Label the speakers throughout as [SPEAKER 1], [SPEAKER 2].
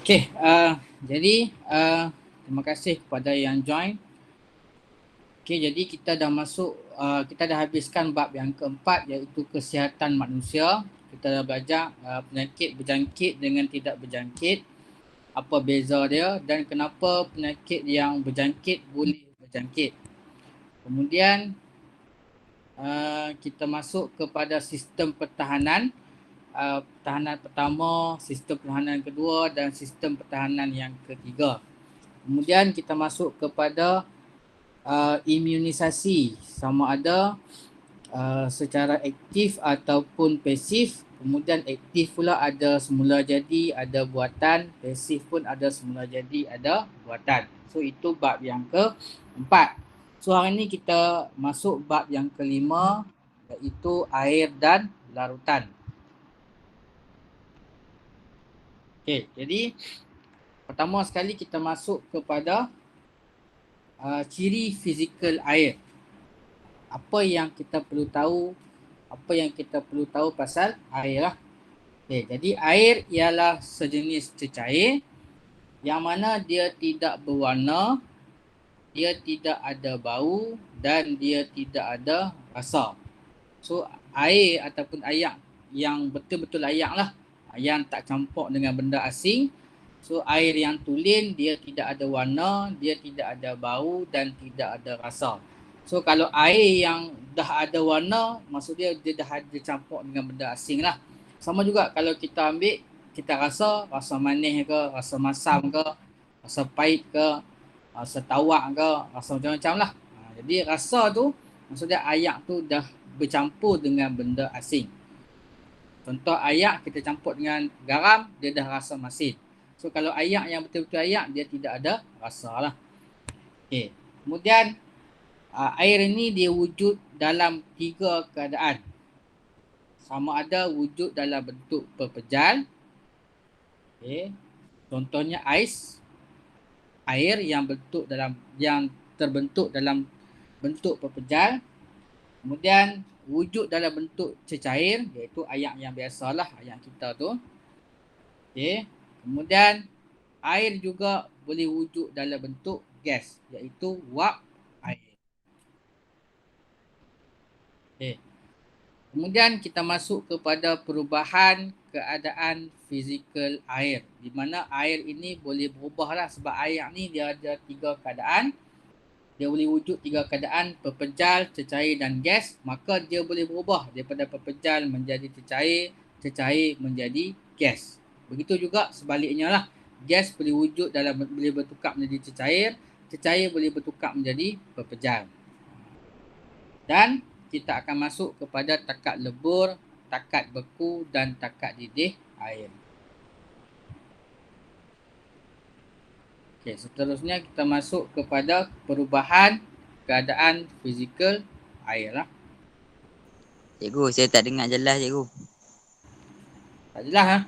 [SPEAKER 1] Okey, jadi terima kasih kepada yang join. Okey, jadi kita dah masuk, kita dah habiskan bab yang keempat iaitu kesihatan manusia. Kita dah belajar penyakit berjangkit dengan tidak berjangkit, apa beza dia dan kenapa penyakit yang berjangkit boleh berjangkit. Kemudian kita masuk kepada sistem pertahanan. Pertahanan pertama, sistem pertahanan kedua dan sistem pertahanan yang ketiga. Kemudian kita masuk kepada imunisasi, sama ada secara aktif ataupun pasif. Kemudian aktif pula ada semula jadi, ada buatan. Pasif pun ada semula jadi, ada buatan. So itu bab yang keempat. So hari ni kita masuk bab yang kelima, iaitu air dan larutan. Okay, jadi pertama sekali kita masuk kepada ciri fizikal air. Apa yang kita perlu tahu, pasal air lah. Okay, jadi air ialah sejenis cecair yang mana dia tidak berwarna, dia tidak ada bau dan dia tidak ada rasa. So air ataupun ayak yang betul-betul ayak lah, yang tak campur dengan benda asing. So air yang tulen dia tidak ada warna, dia tidak ada bau dan tidak ada rasa. So kalau air yang dah ada warna, maksud dia dah ada campur dengan benda asing lah. Sama juga kalau kita ambil, kita rasa manis ke, rasa masam ke, rasa pahit ke, rasa tawak ke, rasa macam-macam lah. Jadi rasa tu, maksudnya ayak tu dah bercampur dengan benda asing. Contoh ayak kita campur dengan garam, dia dah rasa masin. So kalau ayak yang betul-betul ayak, dia tidak ada rasa lah. Okay. Kemudian air ini dia wujud dalam 3 keadaan. Sama ada wujud dalam bentuk pepejal. Okay. Contohnya ais. Air yang terbentuk dalam bentuk pepejal. Kemudian wujud dalam bentuk cecair, iaitu ayak yang biasalah, ayak kita tu. Okay. Kemudian air juga boleh wujud dalam bentuk gas, iaitu wap air. Okay. Kemudian kita masuk kepada perubahan keadaan fizikal air, di mana air ini boleh berubah lah, sebab air ni dia ada 3 keadaan. Dia boleh wujud 3 keadaan, pepejal, cecair dan gas. Maka dia boleh berubah daripada pepejal menjadi cecair, cecair menjadi gas. Begitu juga sebaliknya lah. Gas boleh bertukar menjadi cecair, cecair boleh bertukar menjadi pepejal. Dan kita akan masuk kepada takat lebur, takat beku dan takat didih air. Okay, seterusnya kita masuk kepada perubahan keadaan fizikal air lah.
[SPEAKER 2] Cikgu, saya tak dengar jelas cikgu.
[SPEAKER 1] Tak jelas ha?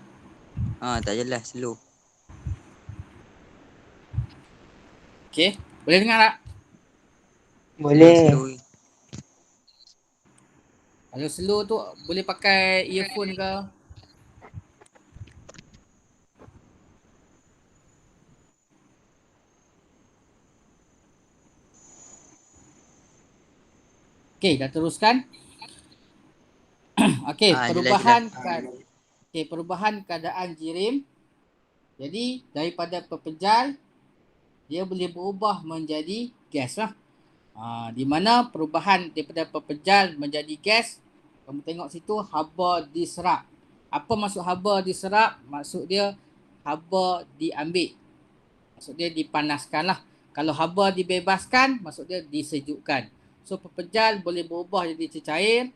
[SPEAKER 2] Tak jelas, slow.
[SPEAKER 1] Okay, boleh dengar tak?
[SPEAKER 3] Boleh.
[SPEAKER 2] Slow.
[SPEAKER 1] Kalau slow tu boleh pakai earphone ke? Okay, dah teruskan. Okay, perubahan keadaan jirim. Jadi daripada pepejal dia boleh berubah menjadi gas lah. Di mana perubahan daripada pepejal menjadi gas, kamu tengok situ haba diserap. Apa maksud haba diserap? Maksud dia haba diambil. Maksud dia dipanaskan lah. Kalau haba dibebaskan, maksud dia disejukkan. So pepejal boleh berubah jadi cecair,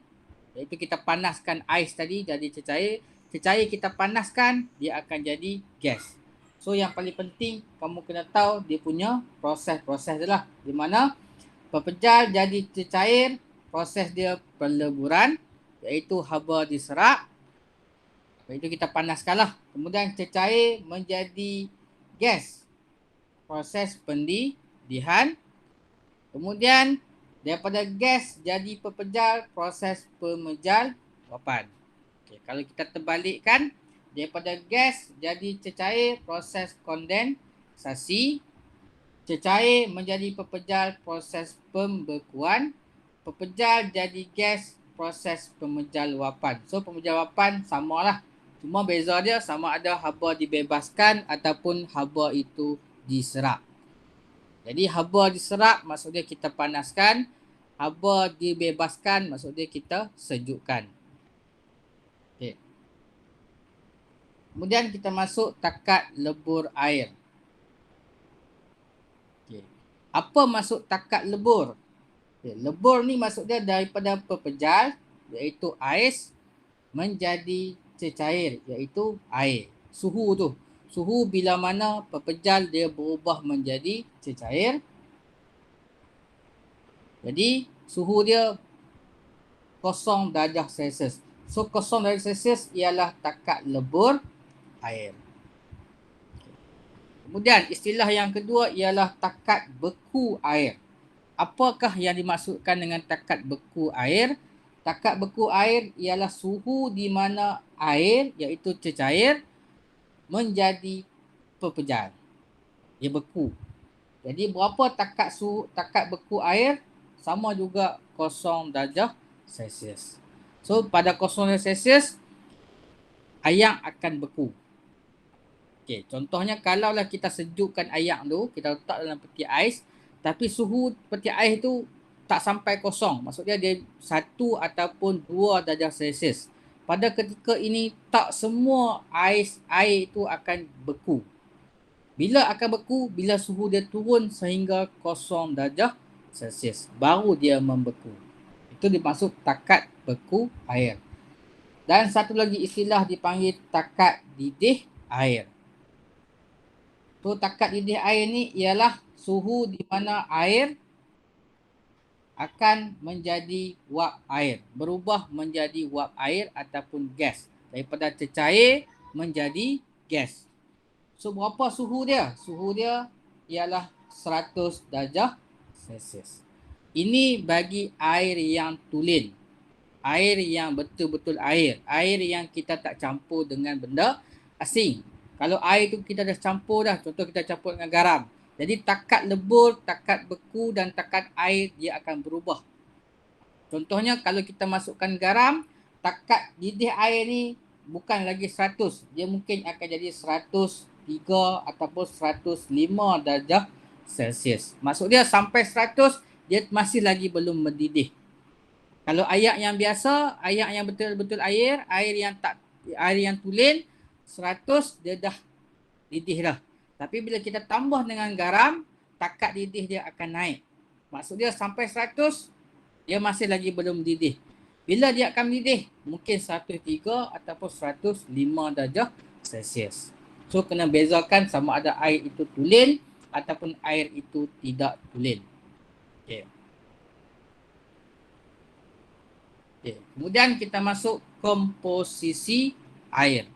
[SPEAKER 1] iaitu kita panaskan ais tadi jadi cecair. Cecair kita panaskan, dia akan jadi gas. So yang paling penting kamu kena tahu dia punya proses-proses dia lah. Di mana pepejal jadi cecair, proses dia peleburan, iaitu haba diserap, iaitu kita panaskan lah. Kemudian cecair menjadi gas, proses pendidihan. Kemudian daripada gas jadi pepejal, proses pemejaluapan. Okay, kalau kita terbalikkan, Daripada gas jadi cecair, proses kondensasi. Cecair menjadi pepejal, proses pembekuan. Pepejal jadi gas, proses pemejal luapan. So pemejal luapan samalah. Cuma beza dia sama ada haba dibebaskan ataupun haba itu diserap. Jadi haba diserap maksudnya kita panaskan. Haba dibebaskan maksudnya kita sejukkan. Okay. Kemudian kita masuk takat lebur air. Okay. Apa maksud takat lebur? Okay. Lebur ni maksudnya daripada pepejal iaitu ais menjadi cecair iaitu air. Suhu tu. Suhu bila mana pepejal dia berubah menjadi cecair. Jadi suhu dia 0 darjah Celsius. So 0 darjah Celsius ialah takat lebur air. Kemudian istilah yang kedua ialah takat beku air. Apakah yang dimaksudkan dengan takat beku air? Takat beku air ialah suhu di mana air iaitu cecair menjadi pepejal. Dia beku. Jadi berapa takat beku air? Sama juga 0 darjah Celsius. So pada 0 darjah Celsius air akan beku. Okey, contohnya kalaulah kita sejukkan air tu, kita letak dalam peti ais, tapi suhu peti ais tu tak sampai 0. Maksudnya dia 1 ataupun 2 darjah Celsius. Pada ketika ini tak semua air itu akan beku. Bila akan beku? Bila suhu dia turun sehingga 0 darjah Celsius. Baru dia membeku. Itu dimaksud takat beku air. Dan satu lagi istilah dipanggil takat didih air. So takat didih air ni ialah suhu di mana air akan menjadi wap air. Berubah menjadi wap air ataupun gas. Daripada cecair menjadi gas. So berapa suhu dia? Suhu dia ialah 100 darjah Celsius. Ini bagi air yang tulen. Air yang betul-betul air. Air yang kita tak campur dengan benda asing. Kalau air tu kita dah campur dah. Contoh kita campur dengan garam. Jadi takat lebur, takat beku dan takat air dia akan berubah. Contohnya kalau kita masukkan garam, takat didih air ni bukan lagi 100. Dia mungkin akan jadi 103 ataupun 105 darjah Celsius. Maksud dia sampai 100 dia masih lagi belum mendidih. Kalau air yang biasa, air yang betul-betul air yang tulen, 100 dia dah didih dah. Tapi bila kita tambah dengan garam, takat didih dia akan naik. Maksud dia sampai 100, dia masih lagi belum didih. Bila dia akan mendidih? Mungkin 103 ataupun 105 darjah Celsius. So kena bezakan sama ada air itu tulen ataupun air itu tidak tulen. Okay. Okay. Kemudian kita masuk komposisi air.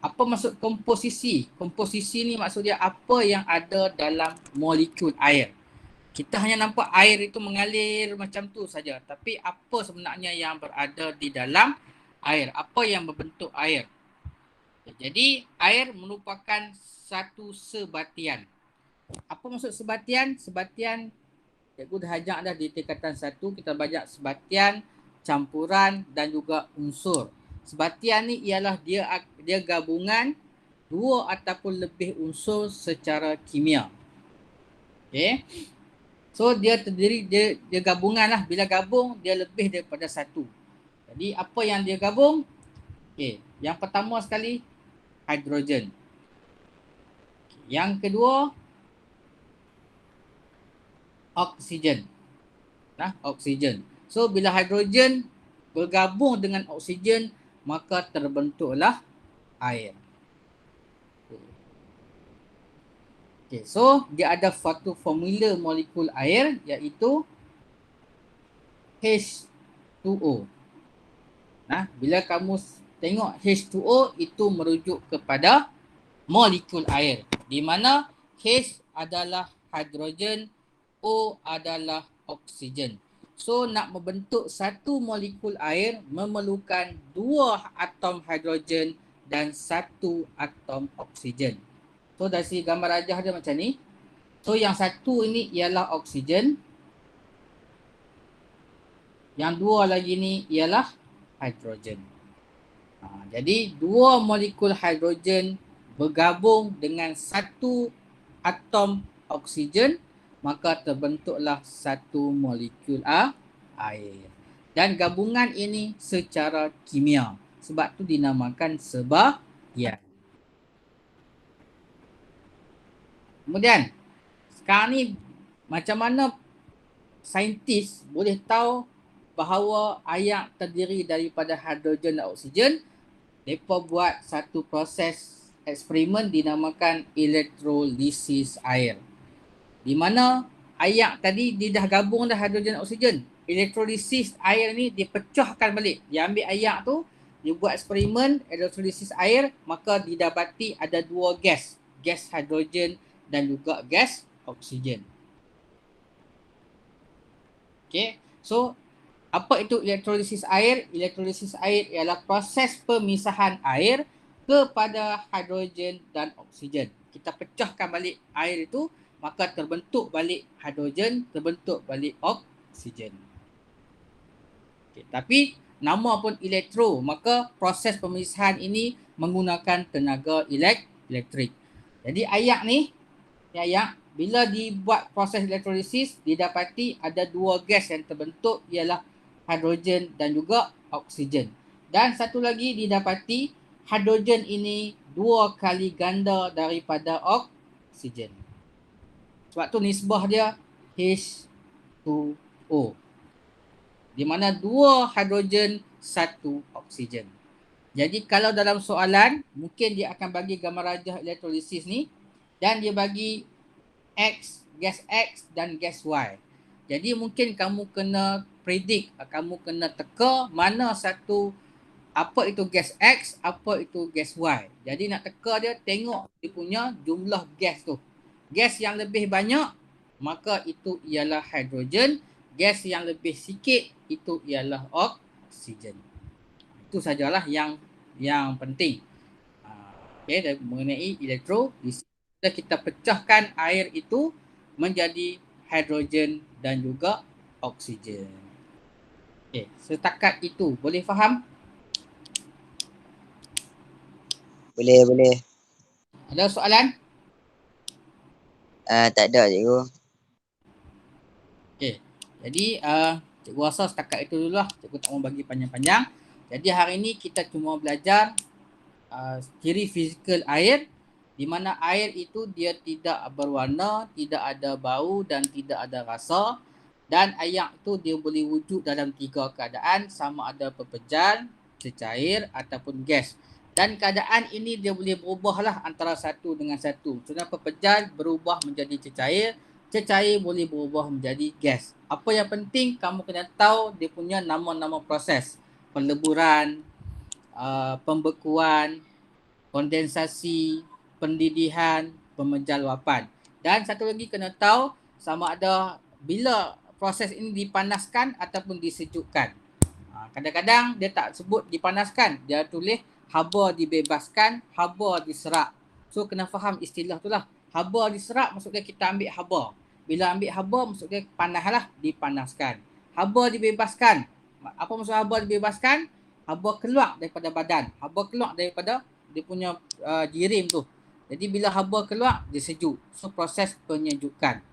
[SPEAKER 1] Apa maksud komposisi? Komposisi ni maksud dia apa yang ada dalam molekul air. Kita hanya nampak air itu mengalir macam tu saja. Tapi apa sebenarnya yang berada di dalam air? Apa yang berbentuk air? Jadi air merupakan satu sebatian. Apa maksud sebatian? Sebatian, cikgu dah ajak dah di tingkatan 1. Kita belajar sebatian, campuran dan juga unsur. Sebatian ni ialah dia gabungan 2 ataupun lebih unsur secara kimia. Okay. So dia terdiri, dia gabungan lah. Bila gabung dia lebih daripada 1. Jadi apa yang dia gabung? Okay. Yang pertama sekali hidrogen. Yang kedua oksigen. Oksigen. So bila hidrogen bergabung dengan oksigen maka terbentuklah air. Okay, so dia ada satu formula molekul air iaitu H2O. Bila kamu tengok H2O itu merujuk kepada molekul air di mana H adalah hidrogen, O adalah oksigen. So nak membentuk satu molekul air memerlukan 2 atom hidrogen dan 1 atom oksigen. So dari segi gambar rajah dia macam ni. So yang satu ini ialah oksigen. Yang dua lagi ni ialah hidrogen. Jadi 2 molekul hidrogen bergabung dengan 1 atom oksigen, maka terbentuklah 1 molekul air. Dan gabungan ini secara kimia. Sebab tu dinamakan sebahagian. Kemudian, sekarang ni macam mana saintis boleh tahu bahawa air terdiri daripada hidrogen dan oksigen? Mereka buat satu proses eksperimen dinamakan elektrolisis air. Di mana air tadi dia dah gabung dah hidrogen dan oksigen. Elektrolisis air ni dipecahkan balik. Dia ambil air tu, dia buat eksperimen elektrolisis air, maka didapati ada 2 gas. Gas hidrogen dan juga gas oksigen. Okay, so apa itu elektrolisis air? Elektrolisis air ialah proses pemisahan air kepada hidrogen dan oksigen. Kita pecahkan balik air itu, maka terbentuk balik hidrogen, terbentuk balik oksigen. Okay, tapi nama pun elektro, maka proses pemisahan ini menggunakan tenaga elektrik. Jadi air ni, air bila dibuat proses elektrolisis, didapati ada 2 gas yang terbentuk ialah hidrogen dan juga oksigen. Dan satu lagi didapati hidrogen ini 2 kali ganda daripada oksigen. Sebab tu nisbah dia H2O. Di mana 2 hidrogen, 1 oksigen. Jadi kalau dalam soalan, mungkin dia akan bagi gambar rajah elektrolisis ni dan dia bagi X, gas X dan gas Y. Jadi mungkin kamu kena predict, kamu kena teka mana satu, apa itu gas X, apa itu gas Y. Jadi nak teka dia, tengok dia punya jumlah gas tu. Gas yang lebih banyak, maka itu ialah hidrogen. Gas yang lebih sikit, itu ialah oksigen. Itu sajalah yang penting. Okay, mengenai elektrolisis. Kita pecahkan air itu menjadi hidrogen dan juga oksigen. Okay, setakat itu boleh faham?
[SPEAKER 3] Boleh.
[SPEAKER 1] Ada soalan?
[SPEAKER 2] Tak ada cikgu.
[SPEAKER 1] Okay, jadi cikgu rasa setakat itu dulu lah. Cikgu tak mau bagi panjang-panjang. Jadi hari ini kita cuma belajar ciri fizikal air, di mana air itu dia tidak berwarna, tidak ada bau dan tidak ada rasa. Dan air itu dia boleh wujud dalam 3 keadaan, sama ada pepejal, cecair ataupun gas. Dan keadaan ini dia boleh berubah lah antara satu dengan satu. Contohnya pepejal berubah menjadi cecair, cecair boleh berubah menjadi gas. Apa yang penting kamu kena tahu dia punya nama-nama proses. Peleburan, pembekuan, kondensasi, pendidihan, pemejaluapan. Dan satu lagi kena tahu sama ada bila proses ini dipanaskan ataupun disejukkan. Kadang-kadang dia tak sebut dipanaskan, dia tulis haba dibebaskan, haba diserap. So kena faham istilah tu lah. Haba diserap maksudnya kita ambil haba. Bila ambil haba maksudnya panas lah, dipanaskan. Haba dibebaskan. Apa maksud haba dibebaskan? Haba keluar daripada badan. Haba keluar daripada dia punya jirim tu. Jadi bila haba keluar, dia sejuk. So proses penyejukan.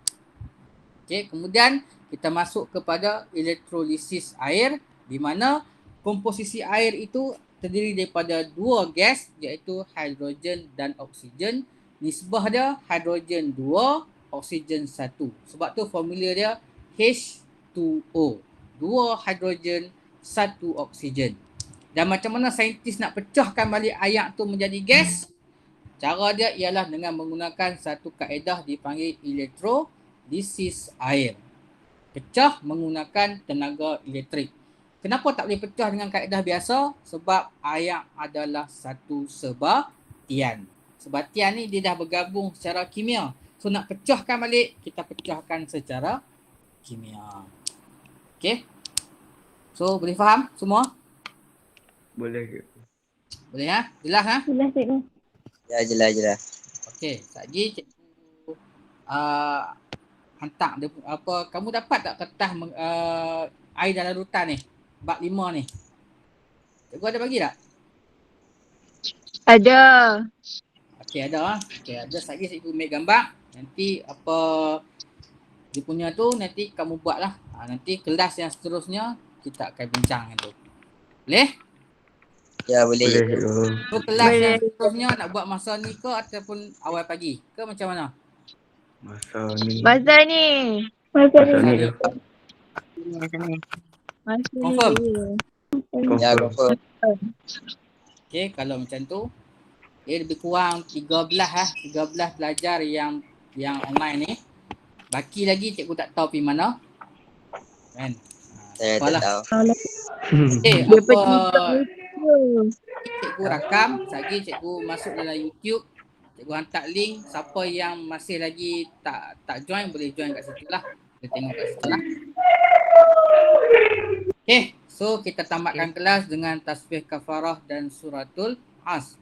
[SPEAKER 1] Okay, kemudian kita masuk kepada elektrolisis air, di mana komposisi air itu terdiri daripada 2 gas, iaitu hidrogen dan oksigen. Nisbah dia hidrogen 2, oksigen 1. Sebab tu formula dia H2O. 2 hidrogen, 1 oksigen. Dan macam mana saintis nak pecahkan balik air tu menjadi gas? Cara dia ialah dengan menggunakan satu kaedah dipanggil elektrolisis air. Pecah menggunakan tenaga elektrik. Kenapa tak boleh pecah dengan kaedah biasa? Sebab air adalah satu sebatian. Sebatian ni dia dah bergabung secara kimia. So nak pecahkan balik, kita pecahkan secara kimia. Okay. So boleh faham semua?
[SPEAKER 4] Boleh.
[SPEAKER 1] Boleh ha? Jelas ha?
[SPEAKER 5] Jelas cikgu.
[SPEAKER 3] Ya, jelas.
[SPEAKER 1] Okey, sekejap cikgu hantar dia apa, kamu dapat tak kertas air dalam rutan ni? Bab 5 ni. Cikgu ada bagi tak?
[SPEAKER 5] Ada.
[SPEAKER 1] Okey, ada ah. Okey, ada sekejap cikgu ambil gambar. Nanti apa dia punya tu nanti kamu buatlah. Nanti kelas yang seterusnya kita akan bincang itu. Boleh?
[SPEAKER 3] Ya, boleh.
[SPEAKER 4] Boleh
[SPEAKER 3] cikgu.
[SPEAKER 4] cikgu.
[SPEAKER 1] So kelas yang
[SPEAKER 5] Boleh.
[SPEAKER 1] seterusnya nak buat masa ni ke ataupun awal pagi? Ke macam mana?
[SPEAKER 4] Masa ni.
[SPEAKER 5] Masa ni.
[SPEAKER 4] Masa
[SPEAKER 1] Masa
[SPEAKER 4] ni.
[SPEAKER 1] ni.
[SPEAKER 5] Masa ni.
[SPEAKER 1] Confirm?
[SPEAKER 3] Ya,
[SPEAKER 4] Confirm.
[SPEAKER 3] confirm.
[SPEAKER 1] Okey, kalau macam tu dia lebih kurang 13 pelajar yang online ni. Baki lagi cikgu tak tahu pergi mana. Kan?
[SPEAKER 3] Saya tak
[SPEAKER 1] Apalah.
[SPEAKER 3] tahu.
[SPEAKER 1] Okey,
[SPEAKER 5] Dia
[SPEAKER 1] apa
[SPEAKER 5] pergi ke
[SPEAKER 1] cikgu rakam, lagi cikgu masuk dalam YouTube. Cikgu hantar link, siapa yang masih lagi tak join boleh join kat situ lah. Boleh tengok kat situ lah. Okay, so kita tamatkan kelas dengan tasbih kafarah dan suratul As.